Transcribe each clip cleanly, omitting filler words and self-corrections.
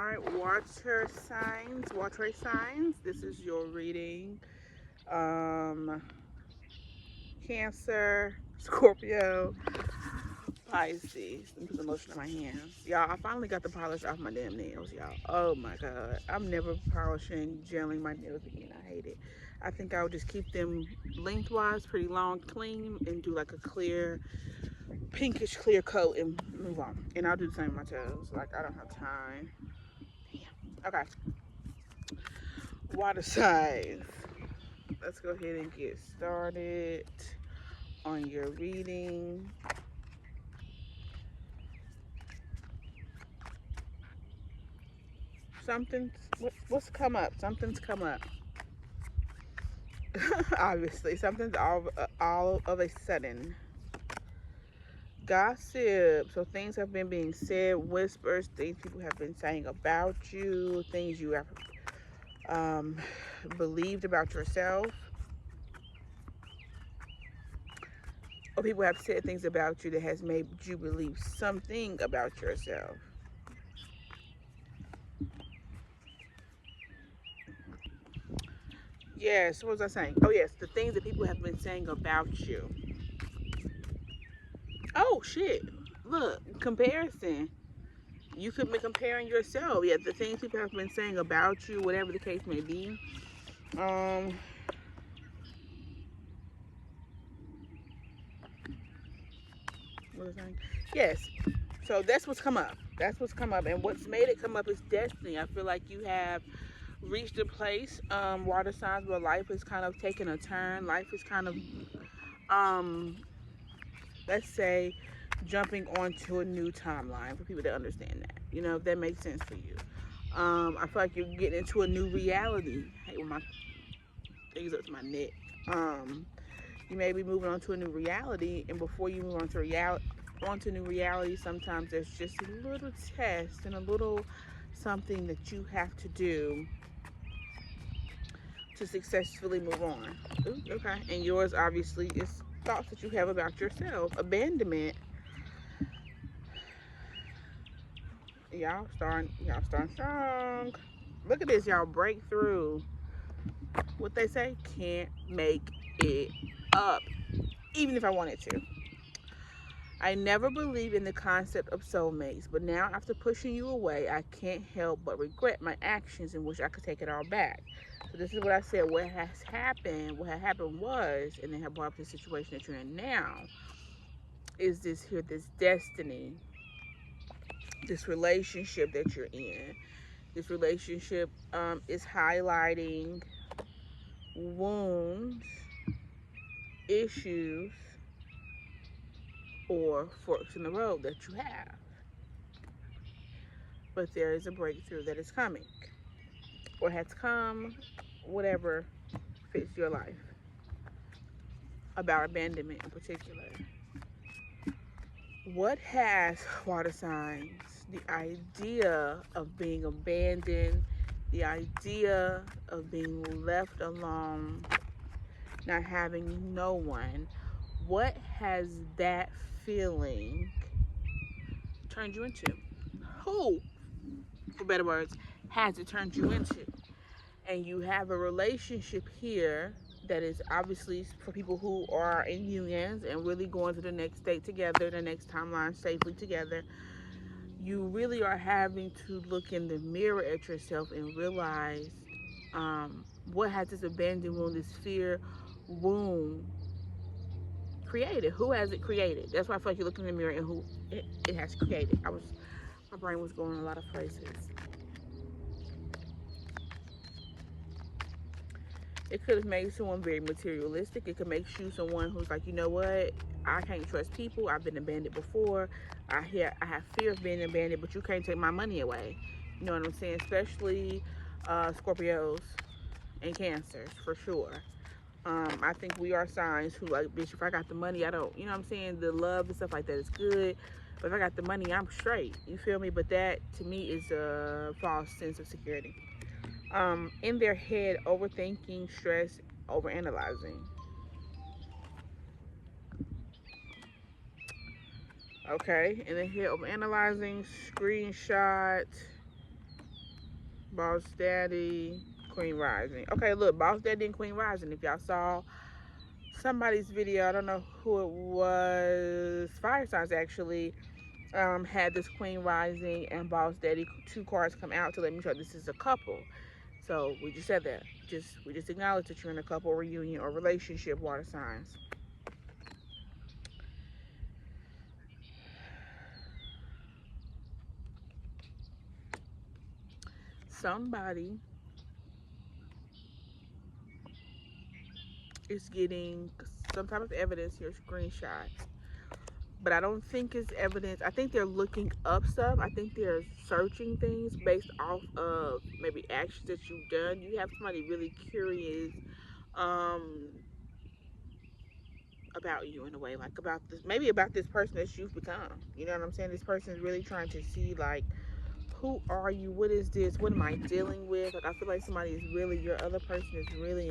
All right, water signs. This is your reading. Um, Cancer, Scorpio, Pisces. Let me put the lotion on my hands. Y'all, I finally got the polish off my damn nails, y'all. Oh my God. I'm never polishing, gelling my nails again. I hate it. I think I would just keep them lengthwise, pretty long, clean, and do like a clear, pinkish clear coat and move on. And I'll do the same with my toes. Like, I don't have time. Damn. Okay. Water signs. Let's go ahead and get started on your reading. Something's what's come up? Something's come up. Obviously, something's all of a sudden. Gossip. So things have been being said, whispers, things people have been saying about you, things you have um, believed about yourself, or people have said things about you that has made you believe something about yourself. Yes, what was I saying? Oh yes, the things that people have been saying about you. Oh shit. Look, comparison. You could be comparing yourself. Yeah, the things people have been saying about you, whatever the case may be. Um, what was I saying? Yes. So that's what's come up. That's what's come up, and what's made it come up is destiny. I feel like you have reached a place, water signs, where life is kind of taking a turn. Life is kind of, um, let's say, jumping onto a new timeline for people to understand that. You know, if that makes sense for you. I feel like you're getting into a new reality. Hey, with my things up to my neck. Um, you may be moving on to a new reality, and before you move on to onto new reality, sometimes there's just a little test and a little something that you have to do to successfully move on. Ooh, okay, and yours obviously is thoughts that you have about yourself. Abandonment. Y'all starting strong. Look at this, y'all breakthrough. What they say, can't make it up, even if I wanted to. I never believed in the concept of soulmates, but now after pushing you away, I can't help but regret my actions and wish I could take it all back. So this is what I said. What had happened was, and then have brought up the situation that you're in now, is this destiny, this relationship that you're in. This relationship is highlighting wounds, issues, or forks in the road that you have. But there is a breakthrough that is coming or has come, whatever fits your life, about abandonment in particular. What has water signs? The idea of being abandoned, the idea of being left alone, not having no one. What has that feeling turned you into? Who, for better words, has it turned you into? And you have a relationship here that is obviously for people who are in unions and really going to the next state together, the next timeline safely together. You really are having to look in the mirror at yourself and realize what has this abandoned wound, this fear wound created? Who has it created? That's why I feel like you look in the mirror and who it has created. My brain was going a lot of places. It could have made someone very materialistic. It could make you someone who's like, you know what? I can't trust people. I've been abandoned before. I have fear of being abandoned, but you can't take my money away. You know what I'm saying? Especially Scorpios and Cancers for sure. I think we are signs who like, bitch, if I got the money, I don't, you know what I'm saying? The love and stuff like that is good. But if I got the money, I'm straight. You feel me? But that to me is a false sense of security. In their head, overthinking, stress, overanalyzing. Okay, in their head, overanalyzing, screenshot. Boss Daddy, Queen Rising. Okay, look, Boss Daddy and Queen Rising. If y'all saw somebody's video, I don't know who it was, Fire Signs actually, had this Queen Rising and Boss Daddy two cards come out to let me know this is a couple. So we just said that. We just acknowledge that you're in a couple reunion or relationship, water signs. Somebody is getting some type of evidence here, screenshots. But I don't think it's evidence. I think they're looking up stuff. I think they're searching things based off of maybe actions that you've done. You have somebody really curious um, about you in a way, like about this, maybe about this person that you've become. You know what I'm saying? This person is really trying to see, like, who are you? What is this? What am I dealing with? Like, I feel like somebody is really, your other person is really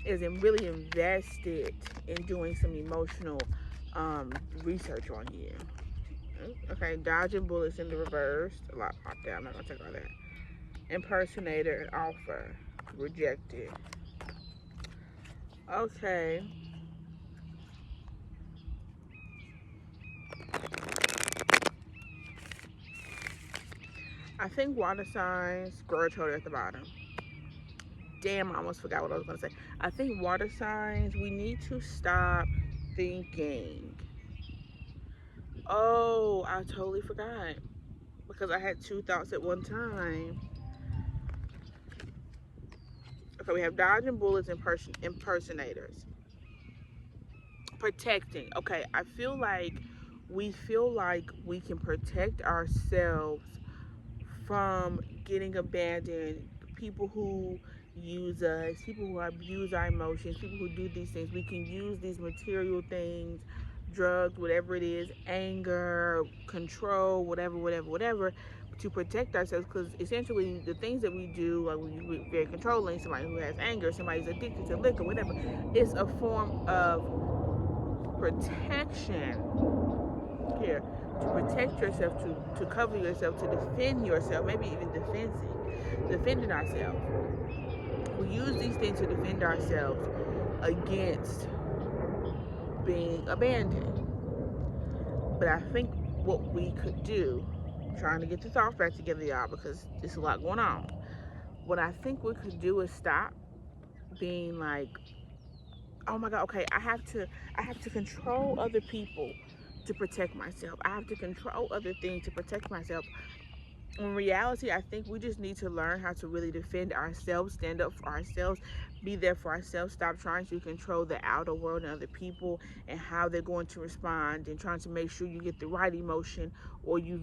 really invested in doing some emotional research on you. Okay, dodging bullets in the reverse. A lot popped out. I'm not gonna take all that. Impersonator and offer rejected. Okay. I think water signs, grudge holder at the bottom. Damn, I almost forgot what I was gonna say. I think water signs, we need to stop thinking. Oh, I totally forgot because I had two thoughts at one time. Okay, we have dodging bullets and impersonators. Protecting. Okay, I feel like we can protect ourselves from getting abandoned. People who use us, people who abuse our emotions, people who do these things. We can use these material things, drugs, whatever it is, anger, control, whatever, to protect ourselves. Because essentially, the things that we do, like we're very controlling, somebody who has anger, somebody's addicted to liquor, whatever, it's a form of protection here, to protect yourself, to cover yourself, to defend yourself, maybe even defending ourselves. We use these things to defend ourselves against being abandoned. But I think what we could do, I'm trying to get the thoughts back together, y'all, because there's a lot going on. What I think we could do is stop being like, oh my God, okay, I have to control other people to protect myself. I have to control other things to protect myself. In reality, I think we just need to learn how to really defend ourselves, stand up for ourselves, be there for ourselves, stop trying to control the outer world and other people and how they're going to respond, and trying to make sure you get the right emotion, or you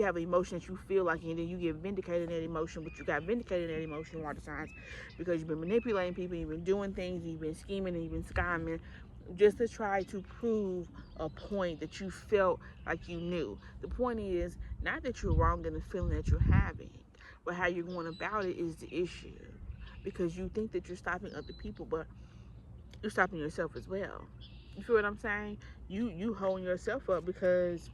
have an emotion that you feel like, and then you get vindicated in that emotion, but you got vindicated in that emotion, water signs, because you've been manipulating people, you've been doing things, you've been scheming, and you've been scamming just to try to prove a point that you felt like you knew. The point is not that you're wrong in the feeling that you're having, but how you're going about it is the issue. Because you think that you're stopping other people, but you're stopping yourself as well. You feel what I'm saying? You holding yourself up because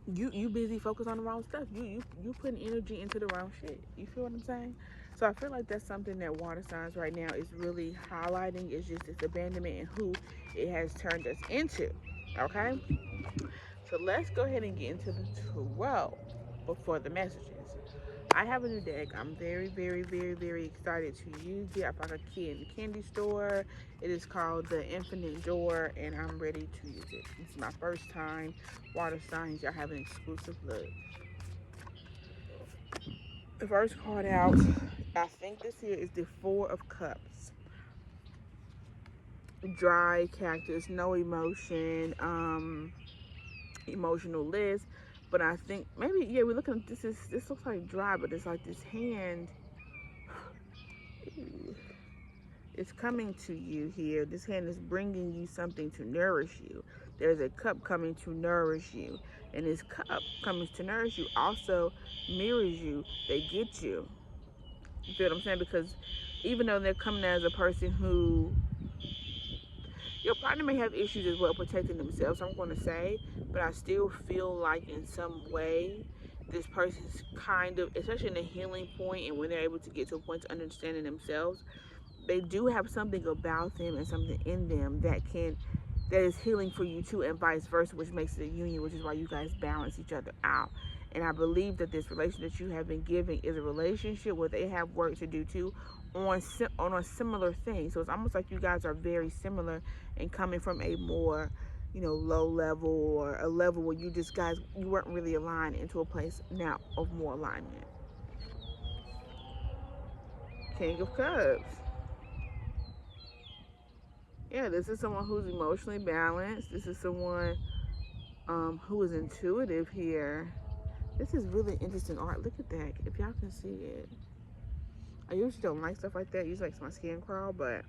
you busy focused on the wrong stuff. You putting energy into the wrong shit. You feel what I'm saying? So I feel like that's something that water signs right now is really highlighting, is just this abandonment and who it has turned us into. Okay? So let's go ahead and get into the tarot before the messages. I have a new deck. I'm very excited to use it. I found a key in the candy store. It is called the Infinite Door, and I'm ready to use it. This is my first time. Water signs, y'all have an exclusive look. The first card out, I think this here is the Four of Cups. Dry cactus, no emotion, emotional list. But I think maybe, yeah, we're looking at this looks like dry, but it's like this hand. It's coming to you here. This hand is bringing you something to nourish you. There's a cup coming to nourish you. And this cup coming to nourish you also mirrors you. They get you. You feel what I'm saying? Because even though they're coming as a person who, your partner may have issues as well protecting themselves, I'm going to say, but I still feel like in some way this person's kind of, especially in the healing point and when they're able to get to a point to understanding themselves, they do have something about them and something in them that is healing for you too, and vice versa, which makes it a union, which is why you guys balance each other out. And I believe that this relationship that you have been giving is a relationship where they have work to do too on a similar thing. So it's almost like you guys are very similar and coming from a more, low level, or a level where you weren't really aligned, into a place now of more alignment. King of Cups. Yeah, this is someone who's emotionally balanced. This is someone who is intuitive here. This is really interesting art. Look at that. If y'all can see it. I usually don't like stuff like that. Usually makes my skin crawl, but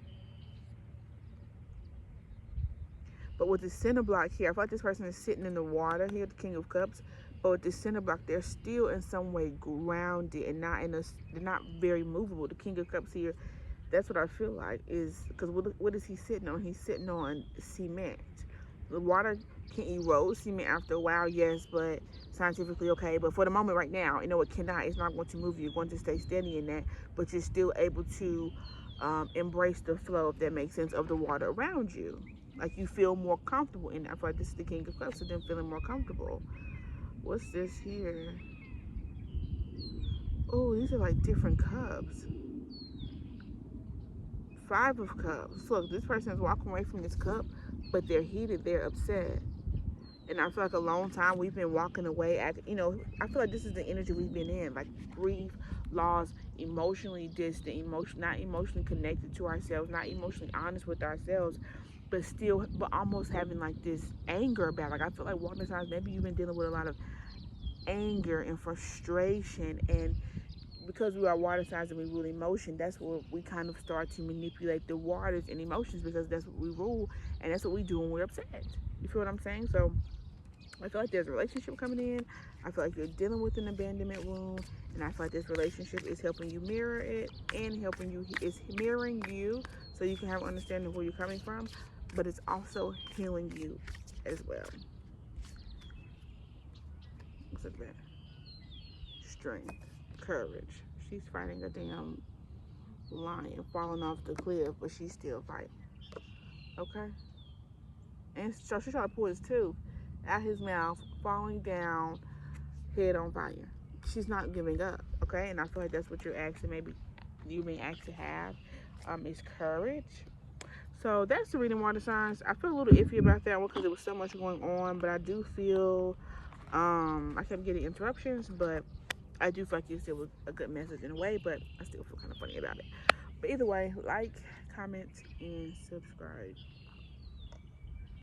with the center block here, I feel like this person is sitting in the water here, the King of Cups. But with the center block, they're still in some way grounded and they're not very movable. The King of Cups here, that's what I feel like, is because what is he sitting on? He's sitting on cement. The water can erode cement after a while, yes, but scientifically okay. But for the moment right now, it cannot. It's not going to move you. You're going to stay steady in that, but you're still able to embrace the flow, if that makes sense, of the water around you. Like, you feel more comfortable in it. I feel like this is the King of Cups, so then feeling more comfortable. What's this here? Oh, these are like different cups. Five of Cups. Look, this person is walking away from this cup, but they're heated, they're upset. And I feel like a long time we've been walking away. I feel like this is the energy we've been in, like grief, loss, emotionally distant, not emotionally connected to ourselves, not emotionally honest with ourselves, but almost having like this anger about it. Like, I feel like walking times, maybe you've been dealing with a lot of anger and frustration, and because we are water signs and we rule emotion, that's where we kind of start to manipulate the waters and emotions, because that's what we rule, and that's what we do when we're upset. You feel what I'm saying? So I feel like there's a relationship coming in. I feel like you're dealing with an abandonment wound, and I feel like this relationship is helping you mirror it, and it's mirroring you, so you can have an understanding of where you're coming from, but it's also healing you as well. What's it that? Strength, courage. She's fighting a damn lion falling off the cliff, but she's still fighting. Okay? And so she's trying to pull his tooth out his mouth, falling down, head on fire. She's not giving up, okay? And I feel like that's what you're being asked to have, is courage. So that's the reading, water signs. I feel a little iffy about that one because there was so much going on, but I do feel, I kept getting interruptions, but I do feel like it still was a good message in a way, but I still feel kind of funny about it. But either way, like, comment, and subscribe.